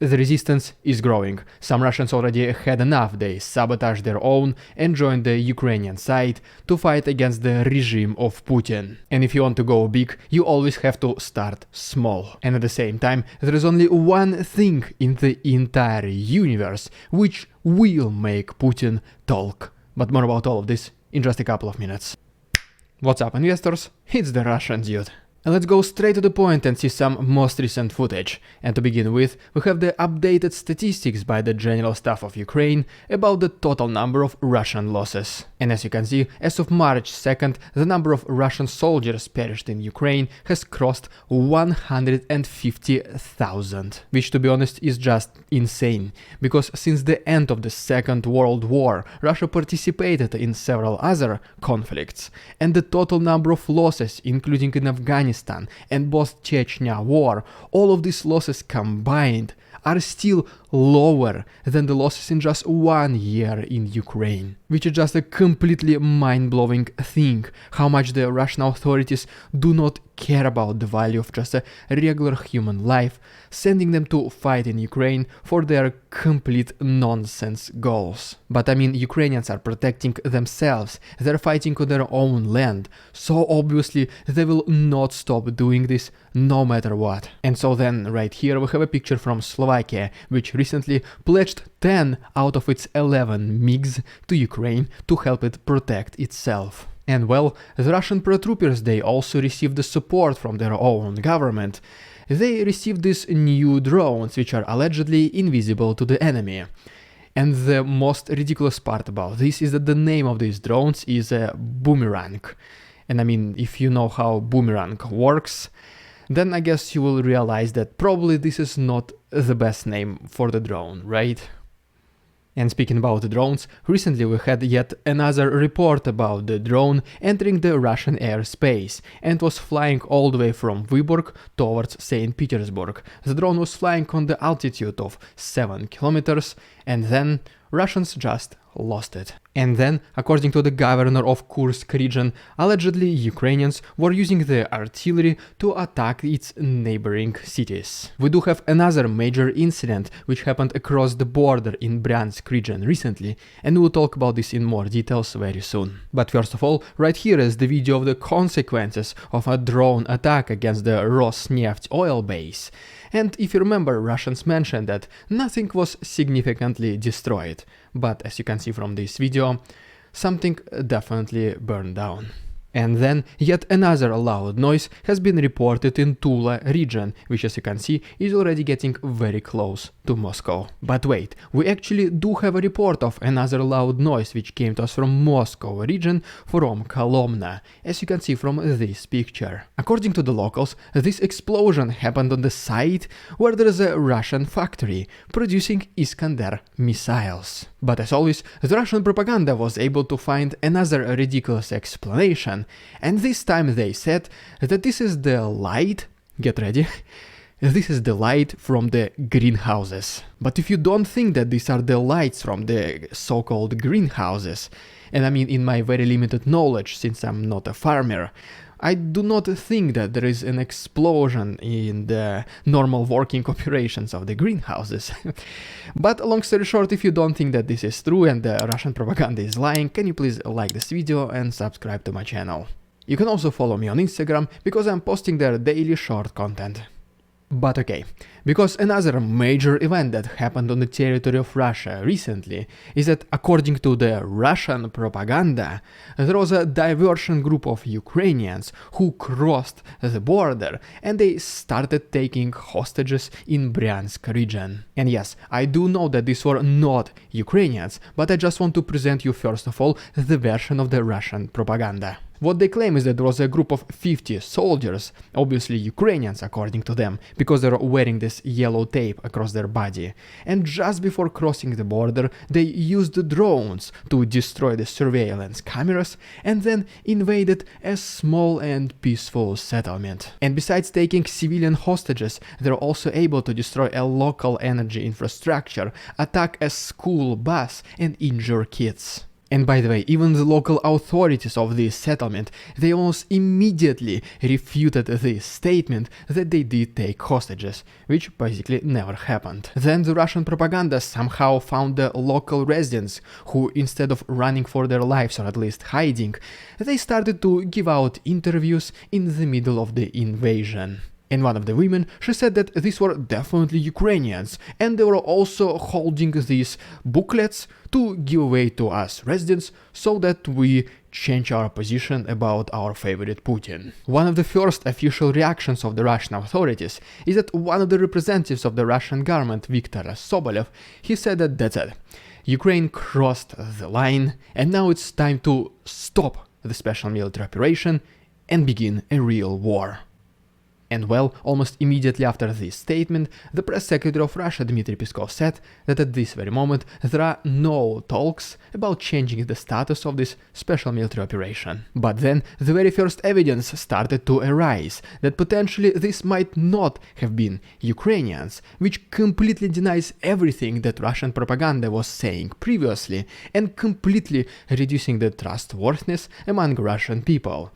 the resistance is growing. Some Russians already had enough, they sabotaged their own and joined the Ukrainian side to fight against the regime of Putin. And if you want to go big, you always have to start small. And at the same time, there is only one thing in the entire universe which will make Putin talk. But more about all of this in just a couple of minutes. What's up, investors? It's the Russian dude. And let's go straight to the point and see some most recent footage. And to begin with, we have the updated statistics by the General Staff of Ukraine about the total number of Russian losses. And as you can see, as of March 2nd, the number of Russian soldiers perished in Ukraine has crossed 150,000. Which, to be honest, is just insane. Because since the end of the Second World War, Russia participated in several other conflicts. And the total number of losses, including in Afghanistan and both Chechnya war, all of these losses combined are still lower than the losses in just 1 year in Ukraine. Which is just a completely mind-blowing thing, how much the Russian authorities do not care about the value of just a regular human life, sending them to fight in Ukraine for their complete nonsense goals. But I mean, Ukrainians are protecting themselves, they're fighting on their own land, so obviously they will not stop doing this no matter what. And so then, right here we have a picture from Slovakia, which recently pledged 10 out of its 11 MiGs to Ukraine to help it protect itself. And well, the Russian paratroopers, they also received the support from their own government. They received these new drones, which are allegedly invisible to the enemy. And the most ridiculous part about this is that the name of these drones is a Boomerang. And I mean, if you know how Boomerang works, then I guess you will realize that probably this is not the best name for the drone, right? And speaking about the drones, recently we had yet another report about the drone entering the Russian airspace and was flying all the way from Vyborg towards St. Petersburg. The drone was flying on the altitude of 7 kilometers and then Russians just lost it. And then, according to the governor of Kursk region, allegedly Ukrainians were using the artillery to attack its neighboring cities. We do have another major incident which happened across the border in Bryansk region recently, and we'll talk about this in more details very soon. But first of all, right here is the video of the consequences of a drone attack against the Rosneft oil base. And if you remember, Russians mentioned that nothing was significantly destroyed. But as you can see from this video, something definitely burned down. And then yet another loud noise has been reported in Tula region, which as you can see is already getting very close to Moscow. But wait, we actually do have a report of another loud noise which came to us from Moscow region from Kolomna, as you can see from this picture. According to the locals, this explosion happened on the site where there is a Russian factory producing Iskander missiles. But as always, the Russian propaganda was able to find another ridiculous explanation. And this time they said that this is the light, get ready, this is the light from the greenhouses. But if you don't think that these are the lights from the so-called greenhouses, and I mean in my very limited knowledge since I'm not a farmer, I do not think that there is an explosion in the normal working operations of the greenhouses. But long story short, if you don't think that this is true and the Russian propaganda is lying, can you please like this video and subscribe to my channel. You can also follow me on Instagram because I'm posting there daily short content. But okay, because another major event that happened on the territory of Russia recently is that according to the Russian propaganda, there was a diversion group of Ukrainians who crossed the border and they started taking hostages in Bryansk region. And yes, I do know that these were not Ukrainians, but I just want to present you first of all the version of the Russian propaganda. What they claim is that there was a group of 50 soldiers, obviously Ukrainians according to them, because they're wearing this yellow tape across their body. And just before crossing the border, they used the drones to destroy the surveillance cameras and then invaded a small and peaceful settlement. And besides taking civilian hostages, they're also able to destroy a local energy infrastructure, attack a school bus and injure kids. And by the way, even the local authorities of this settlement, they almost immediately refuted this statement that they did take hostages, which basically never happened. Then the Russian propaganda somehow found the local residents who, instead of running for their lives or at least hiding, they started to give out interviews in the middle of the invasion. And one of the women, she said that these were definitely Ukrainians, and they were also holding these booklets to give away to us residents so that we change our position about our favorite Putin. One of the first official reactions of the Russian authorities is that one of the representatives of the Russian government, Viktor Sobolev, he said that that's it. Ukraine crossed the line, and now it's time to stop the special military operation and begin a real war. And well, almost immediately after this statement, the press secretary of Russia, Dmitry Peskov, said that at this very moment there are no talks about changing the status of this special military operation. But then the very first evidence started to arise that potentially this might not have been Ukrainians, which completely denies everything that Russian propaganda was saying previously and completely reducing the trustworthiness among Russian people.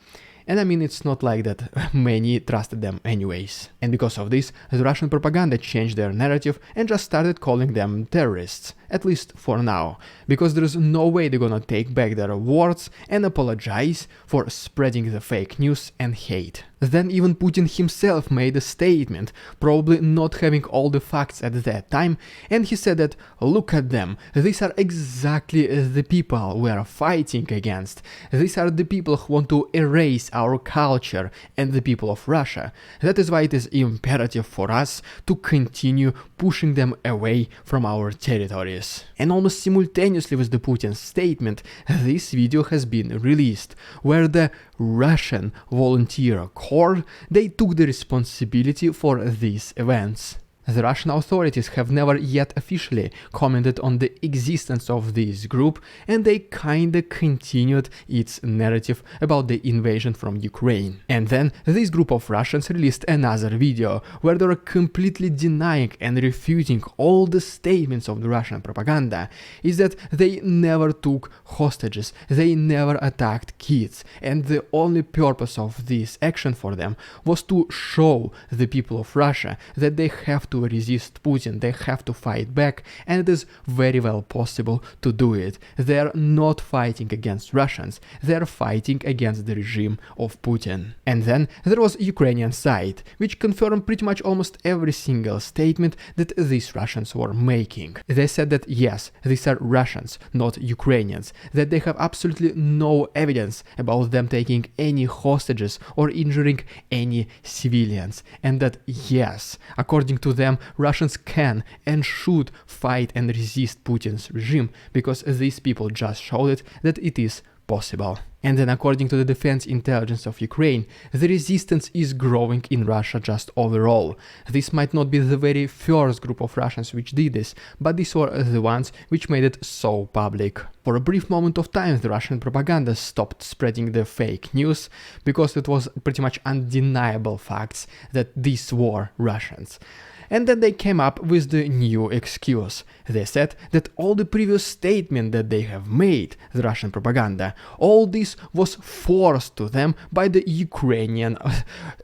And I mean, it's not like that many trusted them anyways. And because of this, the Russian propaganda changed their narrative and just started calling them terrorists, at least for now, because there's no way they're gonna take back their words and apologize for spreading the fake news and hate. Then even Putin himself made a statement, probably not having all the facts at that time, and he said that, look at them, these are exactly the people we are fighting against. These are the people who want to erase our culture and the people of Russia. That is why it is imperative for us to continue pushing them away from our territories. And almost simultaneously with the Putin statement, this video has been released, where the Russian volunteer corps, they took the responsibility for these events. The Russian authorities have never yet officially commented on the existence of this group, and they kinda continued its narrative about the invasion from Ukraine. And then this group of Russians released another video where they were completely denying and refuting all the statements of the Russian propaganda, is that they never took hostages, they never attacked kids, and the only purpose of this action for them was to show the people of Russia that they have to resist Putin, they have to fight back, and it is very well possible to do it. They are not fighting against Russians, they are fighting against the regime of Putin. And then there was Ukrainian side, which confirmed pretty much almost every single statement that these Russians were making. They said that yes, these are Russians, not Ukrainians, that they have absolutely no evidence about them taking any hostages or injuring any civilians, and that yes, according to them, Russians can and should fight and resist Putin's regime, because these people just showed it that it is possible. And then according to the defense intelligence of Ukraine, the resistance is growing in Russia just overall. This might not be the very first group of Russians which did this, but these were the ones which made it so public. For a brief moment of time, the Russian propaganda stopped spreading the fake news, because it was pretty much undeniable facts that these were Russians. And then they came up with the new excuse. They said that all the previous statement that they have made, the Russian propaganda, all this was forced to them by the Ukrainian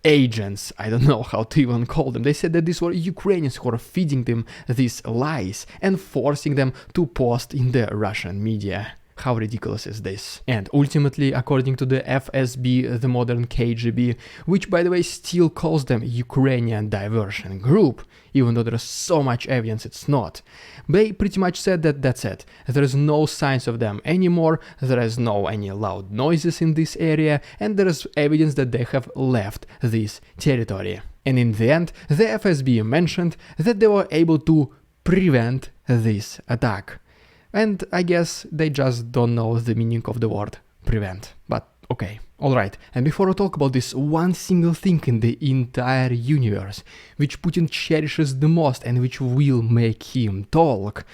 agents. I don't know how to even call them. They said that these were Ukrainians who were feeding them these lies and forcing them to post in the Russian media. How ridiculous is this? And ultimately, according to the FSB, the modern KGB, which by the way still calls them Ukrainian diversion group, even though there is so much evidence it's not, they pretty much said that that's it. There is no signs of them anymore, there is no any loud noises in this area, and there is evidence that they have left this territory. And in the end, the FSB mentioned that they were able to prevent this attack. And I guess they just don't know the meaning of the word prevent. But okay, alright. And before I talk about this one single thing in the entire universe, which Putin cherishes the most and which will make him talk,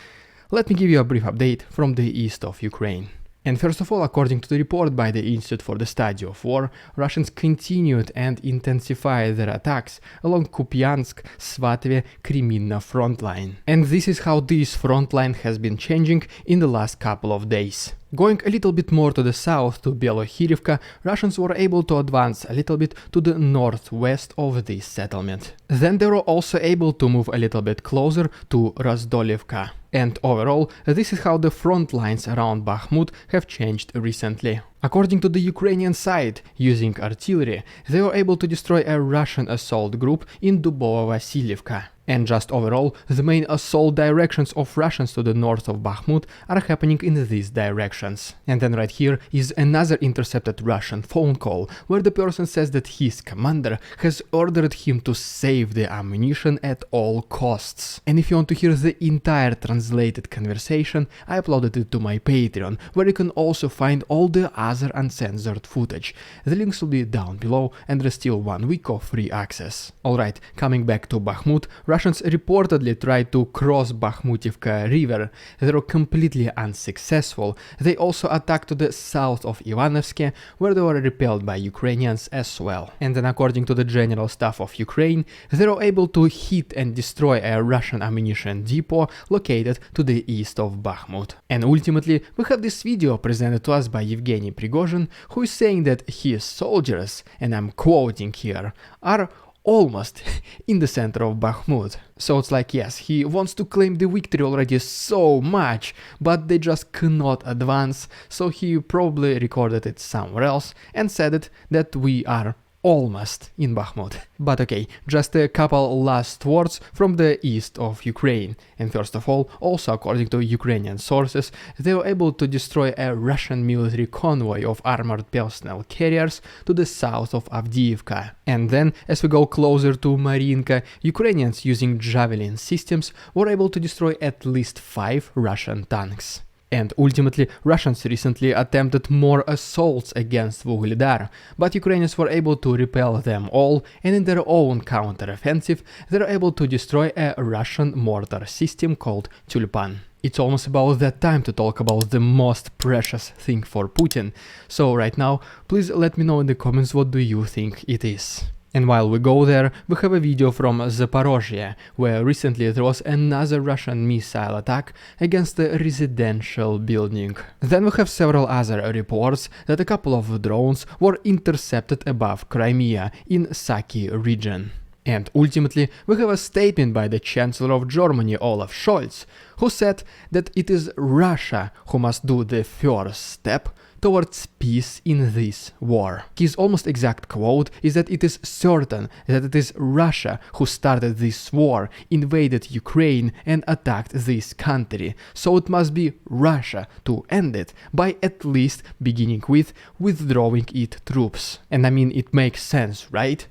let me give you a brief update from the east of Ukraine. And first of all, according to the report by the Institute for the Study of War, Russians continued and intensified their attacks along Kupiansk-Svatove-Kreminna front line. And this is how this front line has been changing in the last couple of days. Going a little bit more to the south to Belohirivka, Russians were able to advance a little bit to the northwest of this settlement. Then they were also able to move a little bit closer to Razdolivka. And overall, this is how the front lines around Bakhmut have changed recently. According to the Ukrainian side, using artillery, they were able to destroy a Russian assault group in Dubovo-Vasilievka. And just overall, the main assault directions of Russians to the north of Bakhmut are happening in these directions. And then right here is another intercepted Russian phone call, where the person says that his commander has ordered him to save the ammunition at all costs. And if you want to hear the entire translated conversation, I uploaded it to my Patreon, where you can also find all the other uncensored footage. The links will be down below, and there's still 1 week of free access. Alright, coming back to Bakhmut, Russians reportedly tried to cross Bakhmutivka river. They were completely unsuccessful. They also attacked to the south of Ivanovsk, where they were repelled by Ukrainians as well. And then according to the General Staff of Ukraine, they were able to hit and destroy a Russian ammunition depot located to the east of Bakhmut. And ultimately, we have this video presented to us by Yevgeny Prigozhin, who is saying that his soldiers, and I'm quoting here, are almost in the center of Bakhmut. So it's like, yes, he wants to claim the victory already so much, but they just cannot advance, so he probably recorded it somewhere else and said it that we are almost in Bakhmut. But okay, just a couple last words from the east of Ukraine. And first of all, also according to Ukrainian sources, they were able to destroy a Russian military convoy of armored personnel carriers to the south of Avdiivka. And then, as we go closer to Marinka, Ukrainians using Javelin systems were able to destroy at least 5 Russian tanks. And ultimately, Russians recently attempted more assaults against Vuhledar, but Ukrainians were able to repel them all, and in their own counter-offensive, they were able to destroy a Russian mortar system called Tulpan. It's almost about that time to talk about the most precious thing for Putin, so right now, please let me know in the comments what do you think it is. And while we go there, we have a video from Zaporozhye, where recently there was another Russian missile attack against a residential building. Then we have several other reports that a couple of drones were intercepted above Crimea in Saki region. And ultimately, we have a statement by the Chancellor of Germany, Olaf Scholz, who said that it is Russia who must do the first step towards peace in this war. His almost exact quote is that it is certain that it is Russia who started this war, invaded Ukraine and attacked this country, so it must be Russia to end it by at least beginning with withdrawing its troops. And I mean, it makes sense, right?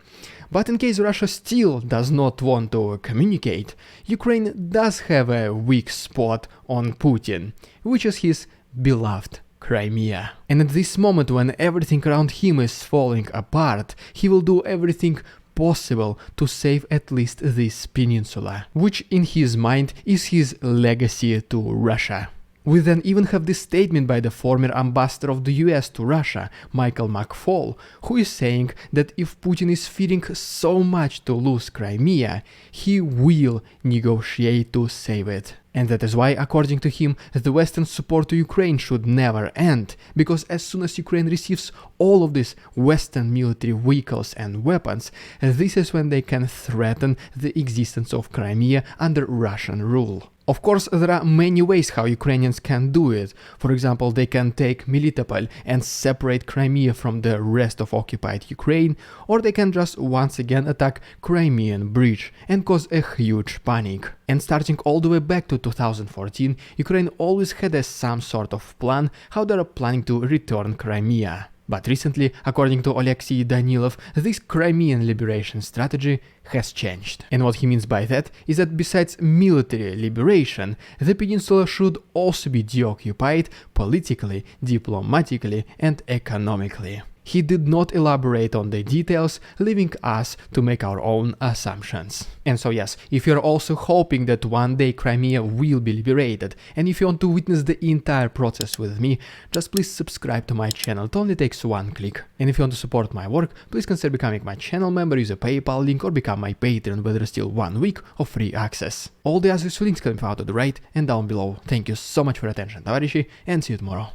But in case Russia still does not want to communicate, Ukraine does have a weak spot on Putin, which is his beloved Crimea. And at this moment, when everything around him is falling apart, he will do everything possible to save at least this peninsula, which in his mind is his legacy to Russia. We then even have this statement by the former ambassador of the US to Russia, Michael McFaul, who is saying that if Putin is fearing so much to lose Crimea, he will negotiate to save it. And that is why, according to him, the Western support to Ukraine should never end, because as soon as Ukraine receives all of these Western military vehicles and weapons, this is when they can threaten the existence of Crimea under Russian rule. Of course, there are many ways how Ukrainians can do it. For example, they can take Melitopol and separate Crimea from the rest of occupied Ukraine, or they can just once again attack Crimean Bridge and cause a huge panic. And starting all the way back to 2014, Ukraine always had some sort of plan how they are planning to return Crimea. But recently, according to Alexei Danilov, this Crimean liberation strategy has changed. And what he means by that is that besides military liberation, the peninsula should also be deoccupied politically, diplomatically and economically. He did not elaborate on the details, leaving us to make our own assumptions. And so yes, if you're also hoping that one day Crimea will be liberated, and if you want to witness the entire process with me, just please subscribe to my channel, it only takes one click. And if you want to support my work, please consider becoming my channel member, use a PayPal link or become my Patreon, where there is still 1 week of free access. All the other links can be found to the right and down below. Thank you so much for your attention, товарищи, and see you tomorrow.